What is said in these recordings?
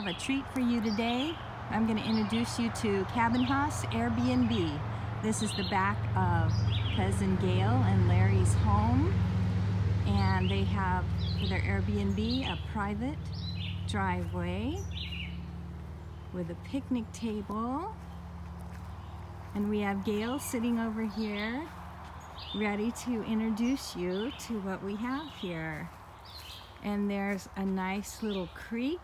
have a treat for you today. I'm going to introduce you to Cabinhaus Airbnb. This is the back of Cousin Gail and Larry's home, and they have for their Airbnb a private driveway with a picnic table, and we have Gail sitting over here ready to introduce you to what we have here. And there's a nice little creek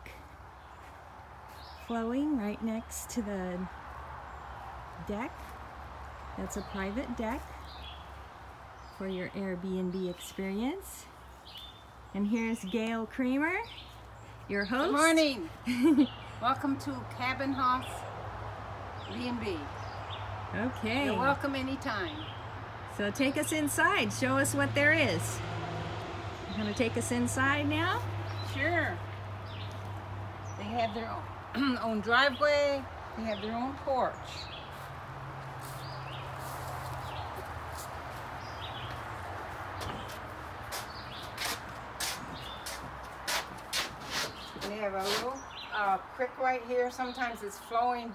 flowing right next to the deck. That's a private deck for your Airbnb experience. And here's Gail Kramer, your host. Good morning. Welcome to Cabinhaus B&B. Okay. You're welcome anytime. So take us inside. Show us what there is. You want to take us inside now? Sure. They have their own driveway. They have their own porch. They have a little creek right here. Sometimes it's flowing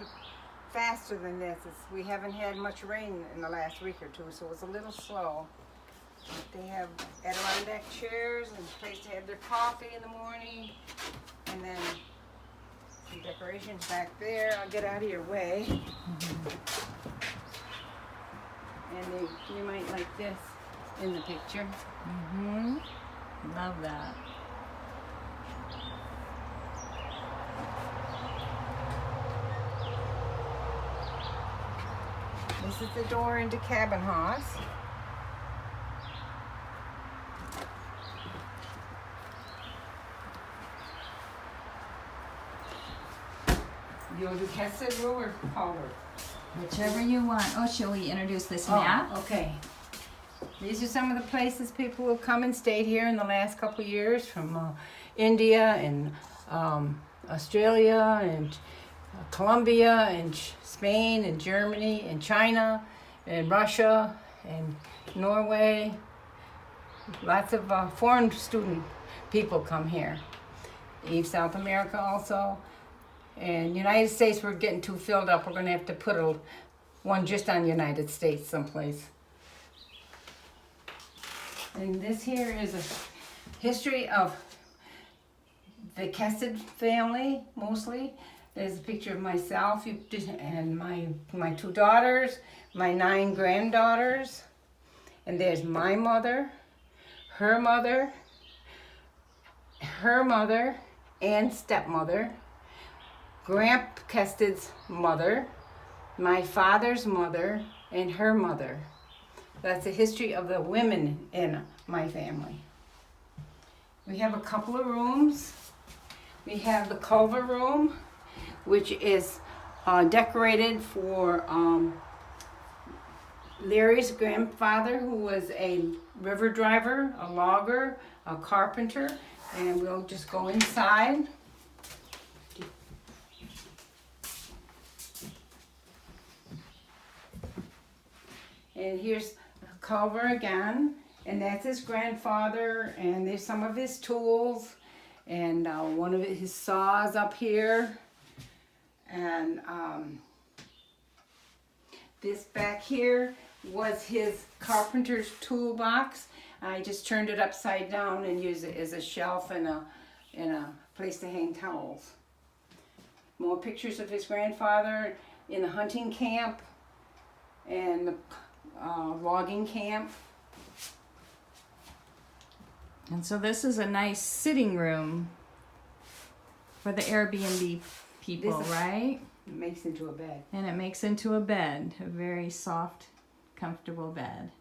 faster than this. We haven't had much rain in the last week or two, so it's a little slow. They have Adirondack chairs and a place to have their coffee in the morning, and then some decorations back there. I'll get out of your way. And you might like this in the picture. Love that. This is the door into Cabinhaus. You want to do Hesed rule or Pollard? Whichever you want. Oh, shall we introduce this map? Okay. These are some of the places people have come and stayed here in the last couple of years, from India and Australia and Colombia and Spain and Germany and China and Russia and Norway. Lots of foreign student people come here. South America also. And United States, we're getting too filled up. We're going to have to put one just on United States someplace. And this here is a history of the Kesed family, mostly. There's a picture of myself and my two daughters, my 9 granddaughters. And there's my mother, her mother, and stepmother, Gramp Kested's mother, my father's mother, and her mother. That's the history of the women in my family. We have a couple of rooms. We have the Culver room, which is decorated for Larry's grandfather, who was a river driver, a logger, a carpenter, and we'll just go inside. And here's Culver again, and that's his grandfather, and there's some of his tools, and one of his saws up here, and this back here was his carpenter's toolbox. I just turned it upside down and used it as a shelf and a place to hang towels. More pictures of his grandfather in the hunting camp and the logging camp. And so this is a nice sitting room for the Airbnb people, right? It makes into a bed. And it makes into a bed, a very soft, comfortable bed.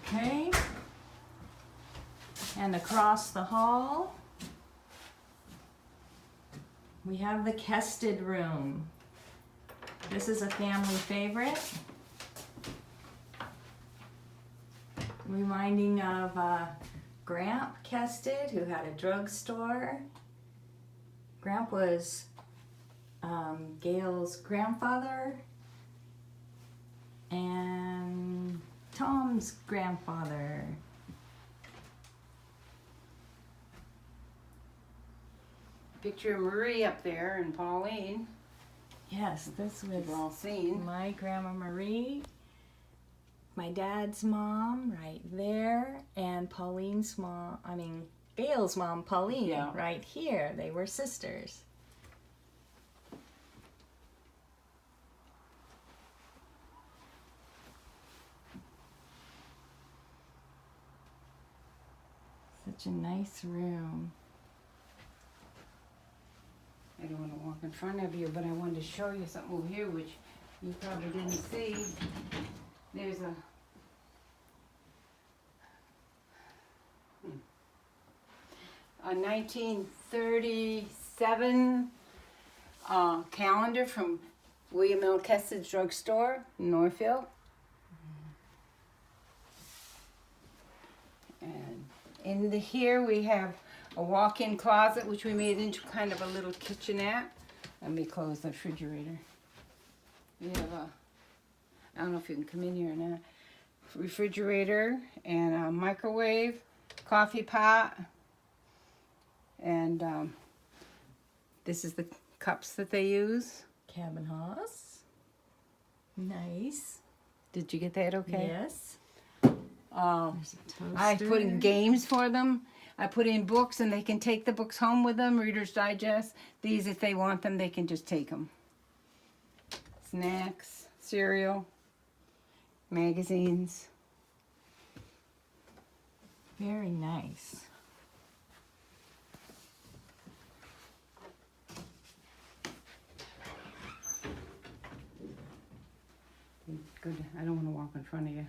Okay. And across the hall, we have the Kested room. This is a family favorite, reminding of Gramp Kested, who had a drugstore. Gramp was Gail's grandfather and Tom's grandfather. Picture of Marie up there and Pauline. Yes, this was We've all seen. my Grandma Marie, my dad's mom right there, and Pauline's mom, Gail's mom, Pauline, Yeah. right here. They were sisters. Such a nice room. I don't want to walk in front of you, but I wanted to show you something over here which you probably didn't see. There's a 1937 calendar from William L. Kested's drugstore in Northfield. And here we have a walk-in closet, which we made into kind of a little kitchenette. Let me close the refrigerator. We have I don't know if you can come in here or not, refrigerator and a microwave, coffee pot, and this is the cups that they use. Cabinhaus. Nice. Did you get that okay? Yes. There's a I toaster. put in games for them. I put in books, and they can take the books home with them, Reader's Digest. These, if they want them, they can just take them. Snacks, cereal, magazines. Very nice. Good. I don't want to walk in front of you.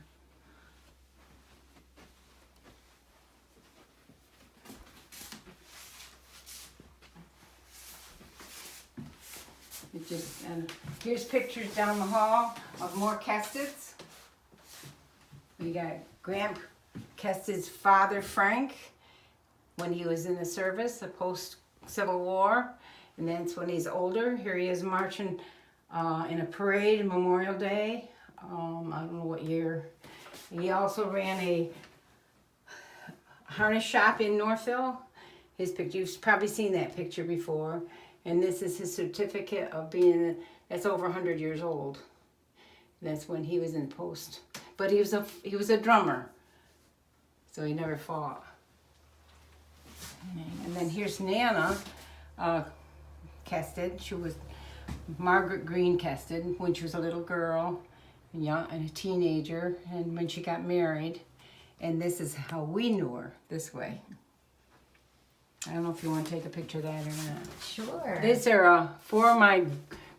And here's pictures down the hall of more Kesteds. We got Gramp Kested's father, Frank, when he was in the service, the post-Civil War. And then when he's older, here he is marching in a parade on Memorial Day. I don't know what year. He also ran a harness shop in Northville. His picture, you've probably seen that picture before. And this is his certificate of being, that's over 100 years old. That's when he was in post. But he was a drummer, so he never fought. And then here's Nana Kested. She was Margaret Green Kested when she was a little girl and a teenager, and when she got married. And this is how we knew her, this way. I don't know if you want to take a picture of that or not. Sure. These are 4 of my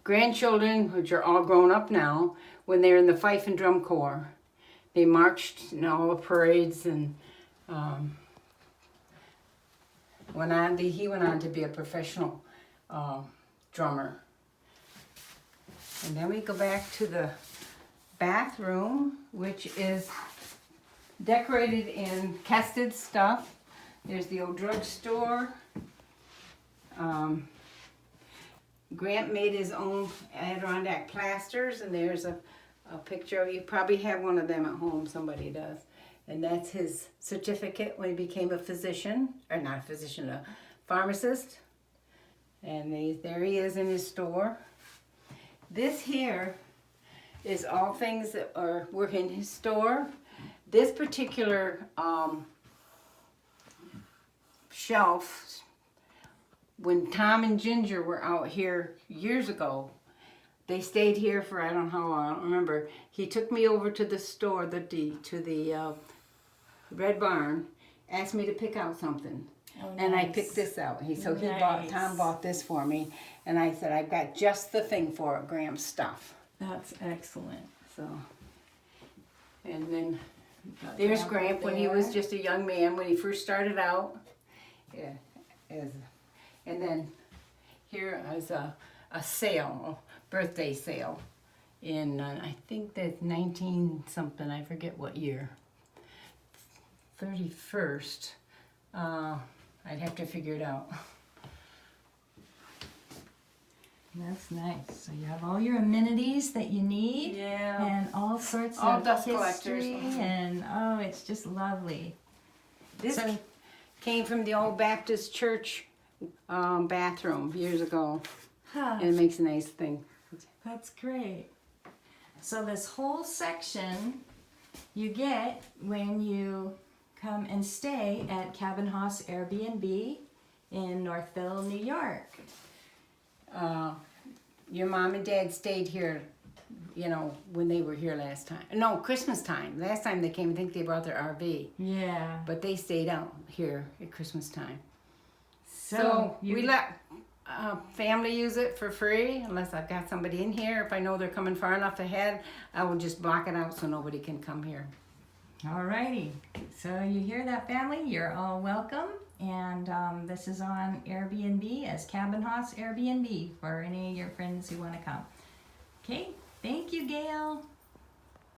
grandchildren, which are all grown up now, when they were in the Fife and Drum Corps. They marched in all the parades, and he went on to be a professional drummer. And then we go back to the bathroom, which is decorated in Kested stuff. There's the old drugstore. Grant made his own Adirondack plasters, and there's a picture of, you probably have one of them at home, somebody does. And that's his certificate when he became a physician, or not a physician, a pharmacist. And there he is in his store. This here is all things that were in his store. This particular shelf, when Tom and Ginger were out here years ago, they stayed here for I don't know how long, I don't remember. He took me over to the store, to the Red Barn, asked me to pick out something. Oh, and I nice. picked this out. Nice. Tom bought this for me, and I said, I've got just the thing for it, Graham's stuff. That's excellent. So, and then there's Gramp when he was just a young man, when he first started out. Yeah, and then here is a sale, a birthday sale, in I think that's 19 something, I forget what year. 31st. I'd have to figure it out. That's nice. So you have all your amenities that you need. Yeah. And all sorts All of dust history, collectors. and oh, it's just lovely. This So, came from the old Baptist church bathroom years ago, huh, and it makes a nice thing. that's great. So this whole section you get when you come and stay at Cabinhaus Airbnb in Northville, New York. Your mom and dad stayed here, you know, when they were here last time. No, Christmas time. Last time they came, I think they brought their RV. Yeah. But they stayed out here at Christmas time. So we let family use it for free, unless I've got somebody in here. If I know they're coming far enough ahead, I will just block it out so nobody can come here. Alrighty, so you hear that, family? You're all welcome, and this is on Airbnb as Cabinhaus Airbnb for any of your friends who want to come. Okay,